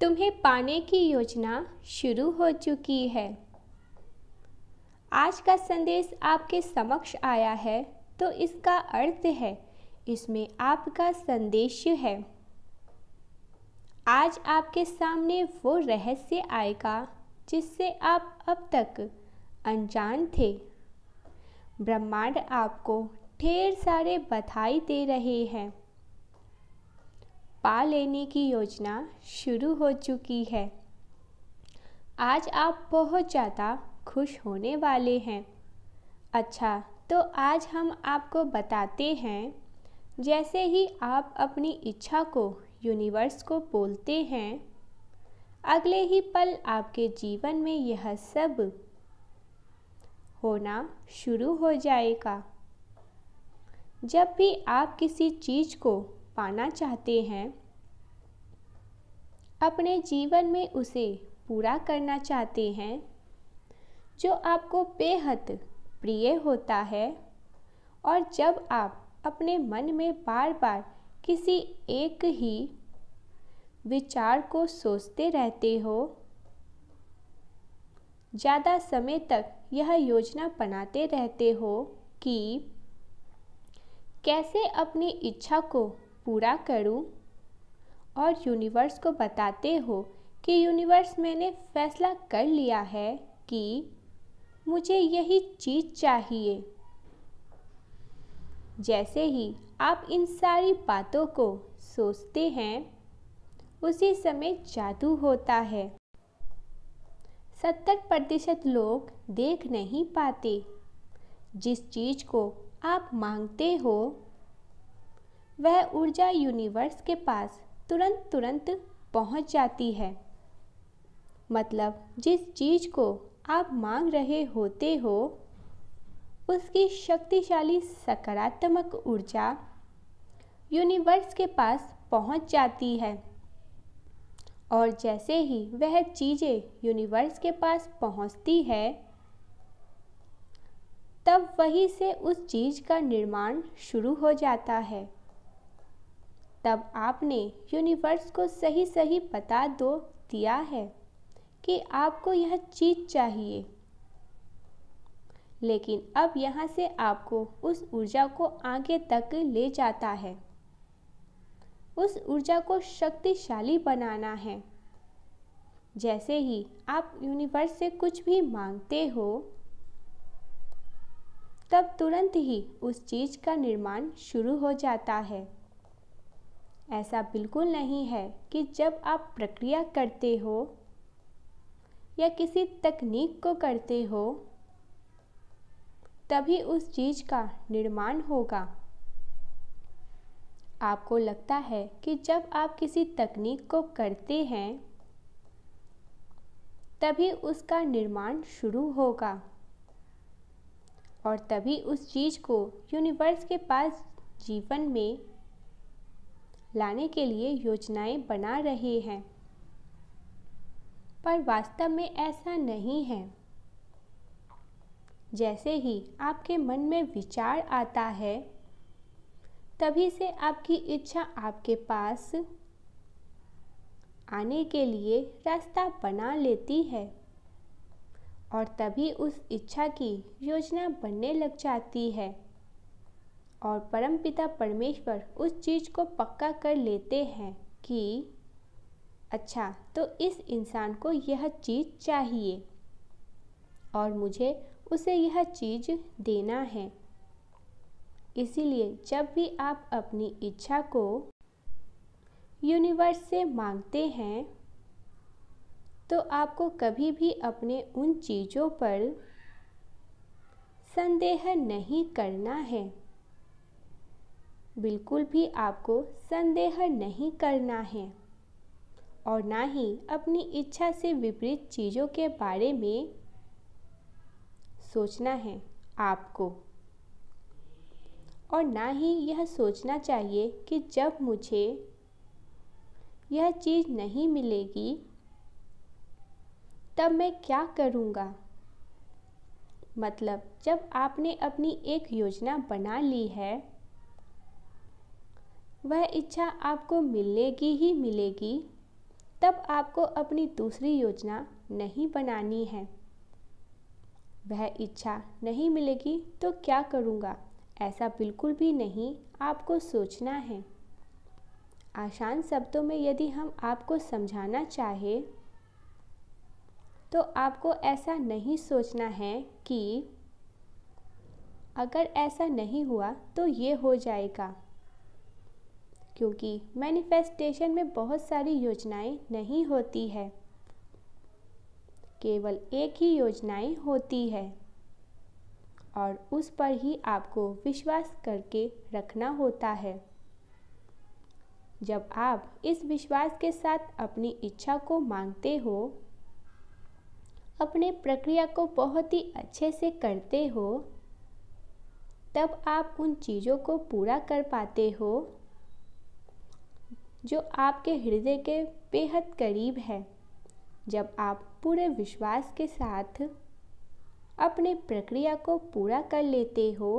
तुम्हें पाने की योजना शुरू हो चुकी है। आज का संदेश आपके समक्ष आया है तो इसका अर्थ है इसमें आपका संदेश है। आज आपके सामने वो रहस्य आएगा जिससे आप अब तक अनजान थे। ब्रह्मांड आपको ढेर सारे बधाई दे रहे हैं। पा लेने की योजना शुरू हो चुकी है। आज आप बहुत ज़्यादा खुश होने वाले हैं। अच्छा, तो आज हम आपको बताते हैं, जैसे ही आप अपनी इच्छा को यूनिवर्स को बोलते हैं, अगले ही पल आपके जीवन में यह सब होना शुरू हो जाएगा। जब भी आप किसी चीज़ को पाना चाहते हैं, अपने जीवन में उसे पूरा करना चाहते हैं, जो आपको बेहद प्रिय होता है, और जब आप अपने मन में बार बार किसी एक ही विचार को सोचते रहते हो, ज़्यादा समय तक यह योजना बनाते रहते हो कि कैसे अपनी इच्छा को पूरा करूं, और यूनिवर्स को बताते हो कि यूनिवर्स, मैंने फैसला कर लिया है कि मुझे यही चीज़ चाहिए। जैसे ही आप इन सारी बातों को सोचते हैं, उसी समय जादू होता है। 70% लोग देख नहीं पाते। जिस चीज़ को आप मांगते हो, वह ऊर्जा यूनिवर्स के पास तुरंत पहुंच जाती है। मतलब जिस चीज़ को आप मांग रहे होते हो, उसकी शक्तिशाली सकारात्मक ऊर्जा यूनिवर्स के पास पहुंच जाती है। और जैसे ही वह चीज़ें यूनिवर्स के पास पहुंचती है, तब वहीं से उस चीज़ का निर्माण शुरू हो जाता है। तब आपने यूनिवर्स को सही बता दिया है कि आपको यह चीज़ चाहिए। लेकिन अब यहाँ से आपको उस ऊर्जा को आगे तक ले जाता है। उस ऊर्जा को शक्तिशाली बनाना है। जैसे ही आप यूनिवर्स से कुछ भी मांगते हो, तब तुरंत ही उस चीज़ का निर्माण शुरू हो जाता है। ऐसा बिल्कुल नहीं है कि जब आप प्रक्रिया करते हो या किसी तकनीक को करते हो, तभी उस चीज़ का निर्माण होगा। आपको लगता है कि जब आप किसी तकनीक को करते हैं, तभी उसका निर्माण शुरू होगा, और तभी उस चीज़ को यूनिवर्स के पास जीवन में लाने के लिए योजनाएं बना रहे हैं। पर वास्तव में ऐसा नहीं है। जैसे ही आपके मन में विचार आता है, तभी से आपकी इच्छा आपके पास आने के लिए रास्ता बना लेती है, और तभी उस इच्छा की योजना बनने लग जाती है, और परमपिता परमेश्वर उस चीज़ को पक्का कर लेते हैं कि अच्छा, तो इस इंसान को यह चीज़ चाहिए और मुझे उसे यह चीज़ देना है। इसीलिए जब भी आप अपनी इच्छा को यूनिवर्स से मांगते हैं, तो आपको कभी भी अपने उन चीज़ों पर संदेह नहीं करना है। बिल्कुल भी आपको संदेह नहीं करना है, और ना ही अपनी इच्छा से विपरीत चीज़ों के बारे में सोचना है आपको। और ना ही यह सोचना चाहिए कि जब मुझे यह चीज़ नहीं मिलेगी, तब मैं क्या करूँगा। मतलब जब आपने अपनी एक योजना बना ली है, वह इच्छा आपको मिलेगी ही मिलेगी, तब आपको अपनी दूसरी योजना नहीं बनानी है। वह इच्छा नहीं मिलेगी तो क्या करूँगा, ऐसा बिल्कुल भी नहीं आपको सोचना है। आसान शब्दों में यदि हम आपको समझाना चाहें तो आपको ऐसा नहीं सोचना है कि अगर ऐसा नहीं हुआ तो ये हो जाएगा, क्योंकि मैनिफेस्टेशन में बहुत सारी योजनाएं नहीं होती है, केवल एक ही योजनाएं होती है और उस पर ही आपको विश्वास करके रखना होता है। जब आप इस विश्वास के साथ अपनी इच्छा को मांगते हो, अपने प्रक्रिया को बहुत ही अच्छे से करते हो, तब आप उन चीज़ों को पूरा कर पाते हो जो आपके हृदय के बेहद करीब है। जब आप पूरे विश्वास के साथ अपने प्रक्रिया को पूरा कर लेते हो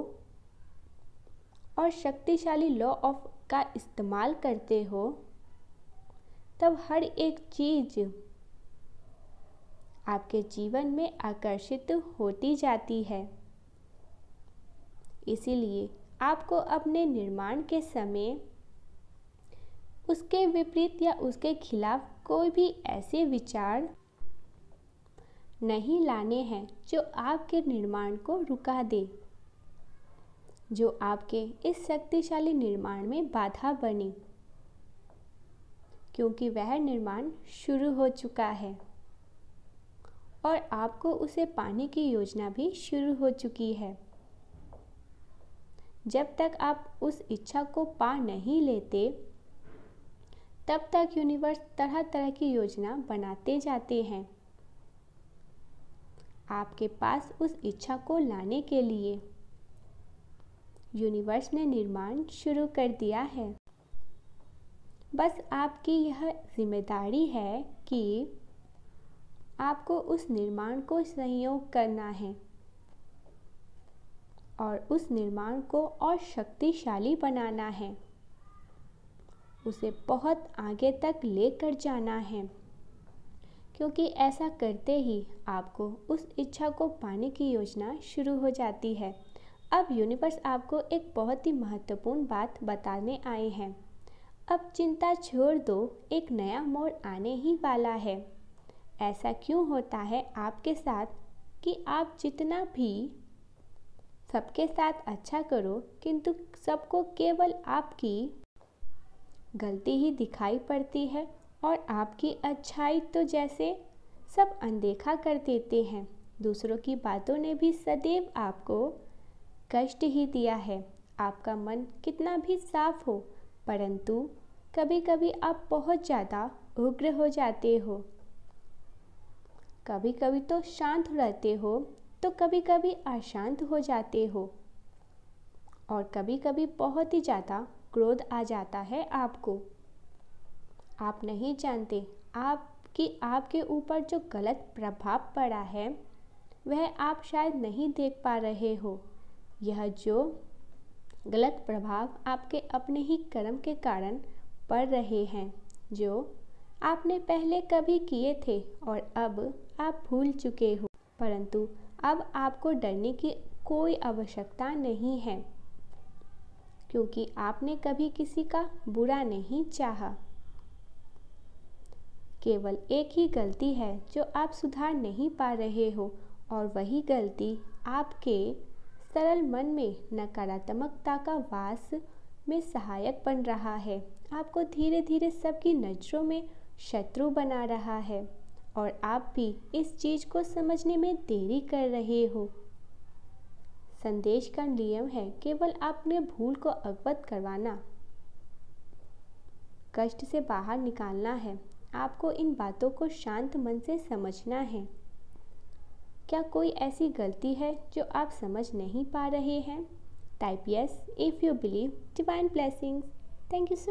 और शक्तिशाली लॉ ऑफ का इस्तेमाल करते हो, तब हर एक चीज़ आपके जीवन में आकर्षित होती जाती है। इसीलिए आपको अपने निर्माण के समय उसके विपरीत या उसके खिलाफ कोई भी ऐसे विचार नहीं लाने हैं जो आपके निर्माण को रुका दे, जो आपके इस शक्तिशाली निर्माण में बाधा बने, क्योंकि वह निर्माण शुरू हो चुका है और आपको उसे पाने की योजना भी शुरू हो चुकी है। जब तक आप उस इच्छा को पा नहीं लेते, तब तक यूनिवर्स तरह तरह की योजना बनाते जाते हैं आपके पास उस इच्छा को लाने के लिए। यूनिवर्स ने निर्माण शुरू कर दिया है। बस आपकी यह जिम्मेदारी है कि आपको उस निर्माण को सहयोग करना है और उस निर्माण को और शक्तिशाली बनाना है, उसे बहुत आगे तक लेकर जाना है, क्योंकि ऐसा करते ही आपको उस इच्छा को पाने की योजना शुरू हो जाती है। अब यूनिवर्स आपको एक बहुत ही महत्वपूर्ण बात बताने आए हैं। अब चिंता छोड़ दो, एक नया मोड़ आने ही वाला है। ऐसा क्यों होता है आपके साथ कि आप जितना भी सबके साथ अच्छा करो, किंतु सबको केवल आपकी गलती ही दिखाई पड़ती है और आपकी अच्छाई तो जैसे सब अनदेखा कर देते हैं। दूसरों की बातों ने भी सदैव आपको कष्ट ही दिया है। आपका मन कितना भी साफ हो, परंतु कभी कभी आप बहुत ज़्यादा उग्र हो जाते हो। कभी कभी तो शांत रहते हो तो कभी कभी अशांत हो जाते हो और कभी कभी बहुत ही ज़्यादा क्रोध आ जाता है आपको। आप नहीं जानते आपके ऊपर जो गलत प्रभाव पड़ा है वह आप शायद नहीं देख पा रहे हो। यह जो गलत प्रभाव आपके अपने ही कर्म के कारण पड़ रहे हैं, जो आपने पहले कभी किए थे और अब आप भूल चुके हो, परंतु अब आपको डरने की कोई आवश्यकता नहीं है, क्योंकि आपने कभी किसी का बुरा नहीं चाहा। केवल एक ही गलती है जो आप सुधार नहीं पा रहे हो और वही गलती आपके सरल मन में नकारात्मकता का वास में सहायक बन रहा है। आपको धीरे धीरे सबकी नज़रों में शत्रु बना रहा है और आप भी इस चीज़ को समझने में देरी कर रहे हो। संदेश का नियम है केवल अपने भूल को अवगत करवाना, कष्ट से बाहर निकालना है। आपको इन बातों को शांत मन से समझना है। क्या कोई ऐसी गलती है जो आप समझ नहीं पा रहे हैं? Type yes if you believe. Divine blessings. Thank you so much.